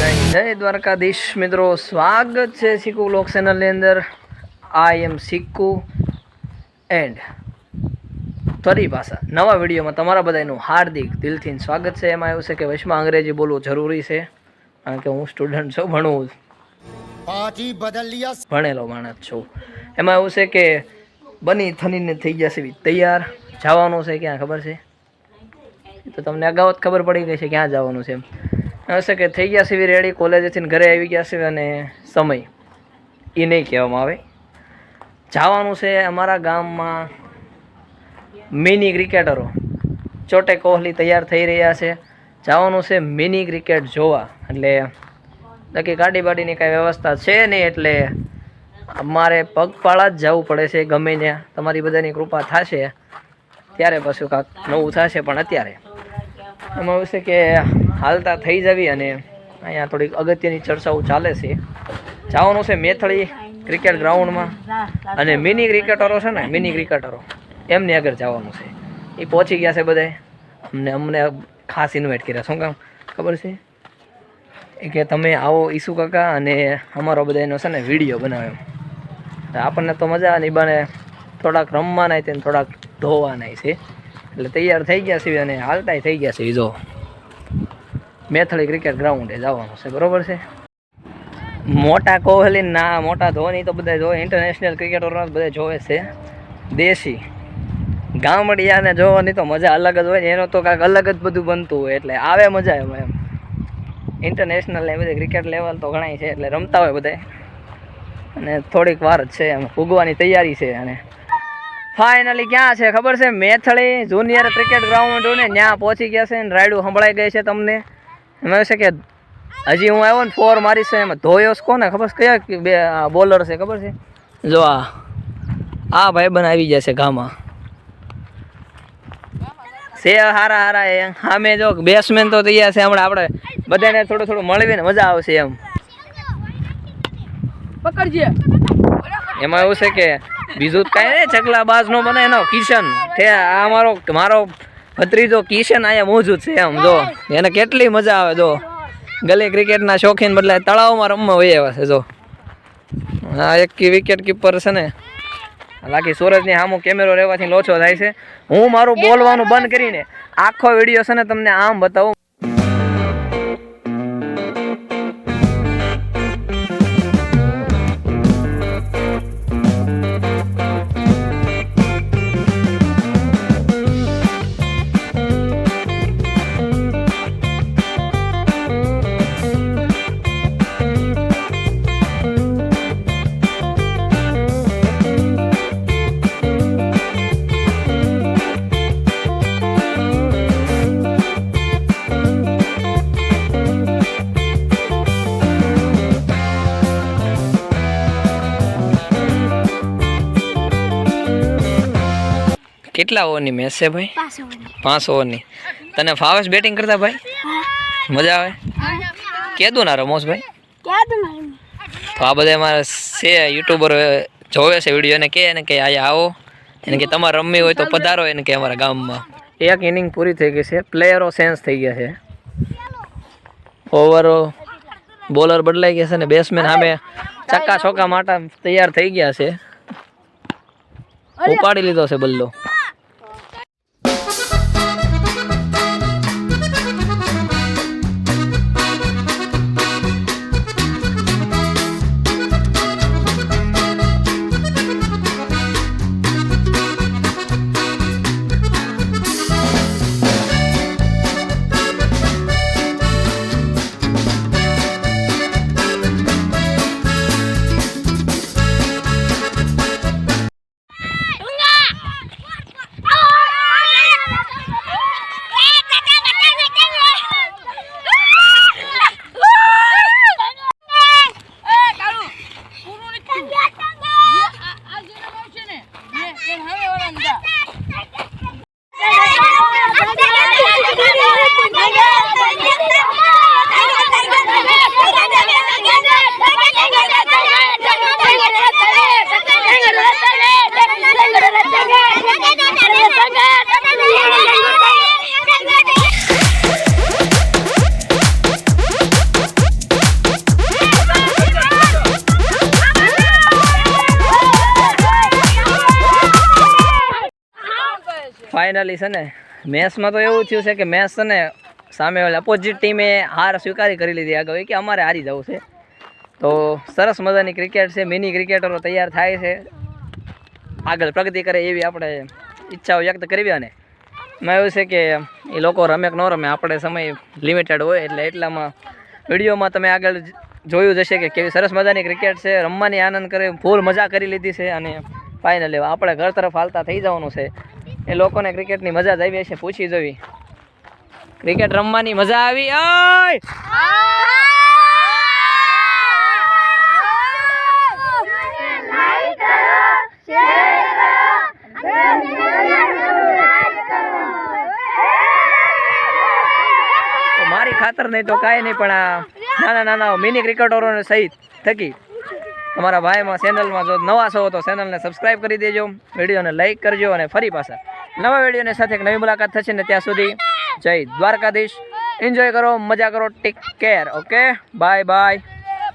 જય દ્વારકાધીશ મિત્રો, સ્વાગત છે સિક્કુ વ્લોગ ચેનલની અંદર. આઈ એમ સિક્કુ એન્ડ ફરી પાછા નવા વિડીયોમાં તમારા બધાનું હાર્દિક દિલથી સ્વાગત છે. એમાં એવું છે કે વચમાં અંગ્રેજી બોલવું જરૂરી છે, કારણ કે હું સ્ટુડન્ટ છું, ભણેલો માણસ છું. એમાં એવું છે કે બની થનીને થઈ જશે તૈયાર, જવાનું છે. ક્યાં ખબર છે? તો તમને અગાઉ જ ખબર પડી ગઈ છે ક્યાં જવાનું છે. હશે કે થઈ ગયા છે રેડી, કોલેજથી ઘરે આવી ગયા છે અને સમય એ નહીં કહેવામાં આવે. જવાનું છે અમારા ગામમાં મિની ક્રિકેટરો ચોટે કોહલી તૈયાર થઈ રહ્યા છે. જવાનું છે મિની ક્રિકેટ જોવા. એટલે નક્કી ગાડી બાડીની કાંઈ વ્યવસ્થા છે નહીં, એટલે અમારે પગપાળા જ જવું પડે છે. ગમે ત્યાં તમારી બધાની કૃપા થશે ત્યારે પછી કાંક નવું થશે, પણ અત્યારે એમાં એવું છે કે હાલતા થઈ જવી અને અહીંયા થોડીક અગત્યની ચર્ચાઓ ચાલે છે. જવાનું છે મેથળી ક્રિકેટ ગ્રાઉન્ડમાં, અને મિની ક્રિકેટરો છે ને, મિની ક્રિકેટરો એમની આગળ જવાનું છે. એ પહોંચી ગયા છે બધાય. અમને ખાસ ઇન્વાઇટ કર્યા. શું કામ ખબર છે? એ કે તમે આવો ઈસુ કાકા અને અમારો બધાનો છે ને વિડીયો બનાવ્યો. આપણને તો મજા નહીં બને, થોડાક રમવાના છે ને થોડાક ધોવાના છે. એટલે તૈયાર થઈ ગયા છે અને હાલતા થઈ ગયા છે. જો મેથળી ક્રિકેટ ગ્રાઉન્ડે જવાનું છે, બરોબર છે. મોટા કોહલી ના મોટા ધોની તો બધા જોવે, ઇન્ટરનેશનલ ક્રિકેટરો બધા જોવે છે. દેશી ગામડિયાને જોવાની તો મજા અલગ જ હોય ને, એનો તો કાંઈક અલગ જ બધું બનતું હોય, એટલે આવે મજા એમાં એમ. ઇન્ટરનેશનલ ને બધી ક્રિકેટ લેવલ તો ઘણાય છે, એટલે રમતા હોય બધા. અને થોડીક વાર જ છે એમ, ઉગવાની તૈયારી છે. અને ફાઇનલી ક્યાં છે ખબર છે? મેથળી જુનિયર ક્રિકેટ ગ્રાઉન્ડ ને ત્યાં પહોંચી ગયા છે. રાયડું સંભળાઈ ગઈ છે તમને. એમાં છે કે હજી હું આવ્યો ને 4 મારીશ છે, એમાં ધોયો કોને ખબર છે? કયા બે બોલર છે ખબર છે? જો આ ભાઈબંધ આવી જશે ગામમાં છે. હારા હારા એ સામે જો બેટ્સમેન તો તૈયાર છે. હમણાં આપણે બધાને થોડું થોડું મળવીને મજા આવશે એમ. પકડજે. એમાં એવું છે કે બીજું કાંઈ નહીં, ચકલાબાજ નો બને એનો કિશન છે. આ મારો ભત્રીજો કિશન અહીંયા મોજૂદ છે એમ. જો એને કેટલી મજા આવે. જો ગલી ક્રિકેટના શોખીન બદલાય તળાવમાં રમવા વહી આવ્યા છે. જો હા, એક વિકેટ કીપર છે ને, બાકી સુરજની સામું કેમેરો રહેવાથી લોચો થાય છે. હું મારું બોલવાનું બંધ કરીને આખો વિડીયો છે ને તમને આમ બતાવું. કેટલા ઓવરની મેચ છે ભાઈ? 5 ઓવરની. તને ફાવે બેટિંગ કરતા ભાઈ? મજા આવે? કેદું ના રમોસ ભાઈ? તો આ બધા અમારા છે યુટ્યુબર જોવે છે વિડીયો, ને કે અહીંયા આવો, એને કે તમારે રમવી હોય તો પધારો, એને કે અમારા ગામમાં. એક ઇનિંગ પૂરી થઈ ગઈ છે, પ્લેયરો ચેન્જ થઈ ગયા છે, ઓવરો બોલર બદલાઈ ગયા છે, ને બેટ્સમેન સામે ચક્કા છોકા માટે તૈયાર થઈ ગયા છે. ઉપાડી લીધો છે બલ્લો. ફાઇનલી છે ને મેચમાં તો એવું થયું છે કે મેચ છે ને સામે અપોઝિટ ટીમે હાર સ્વીકારી કરી લીધી આગળ કે અમારે હારી જવું છે. તો સરસ મજાની ક્રિકેટ છે, મિની ક્રિકેટરો તૈયાર થાય છે, આગળ પ્રગતિ કરે એવી આપણે ઈચ્છાઓ વ્યક્ત કરવી. અને એમાં એવું છે કે એ લોકો રમે કે ન રમે, આપણે સમય લિમિટેડ હોય એટલે એટલામાં વિડીયોમાં તમે આગળ જોયું જ હશે કે કેવી સરસ મજાની ક્રિકેટ છે, રમવાની આનંદ કરે, ફૂલ મજા કરી લીધી છે. અને ફાઇનલી આપણે ઘર તરફ હાલતા થઈ જવાનું છે. એ લોકોને ક્રિકેટની મજા જ આવી હશે, પૂછી જોવી ક્રિકેટ રમવાની મજા આવી. મારી ખાતર નહીં તો કાંઈ નહીં, પણ આ નાના નાના મિની ક્રિકેટરોને સહિત થકી તમારા ભાઈમાં ચેનલમાં જો નવા છો તો ચેનલને સબસ્ક્રાઈબ કરી દેજો, વિડીયોને લાઈક કરજો. અને ફરી પાછા નવા વિડીયોની સાથે એક નવી મુલાકાત થશે ને ત્યાં સુધી જય દ્વારકાધીશ. એન્જોય કરો, મજા કરો, take care. Okay, bye bye.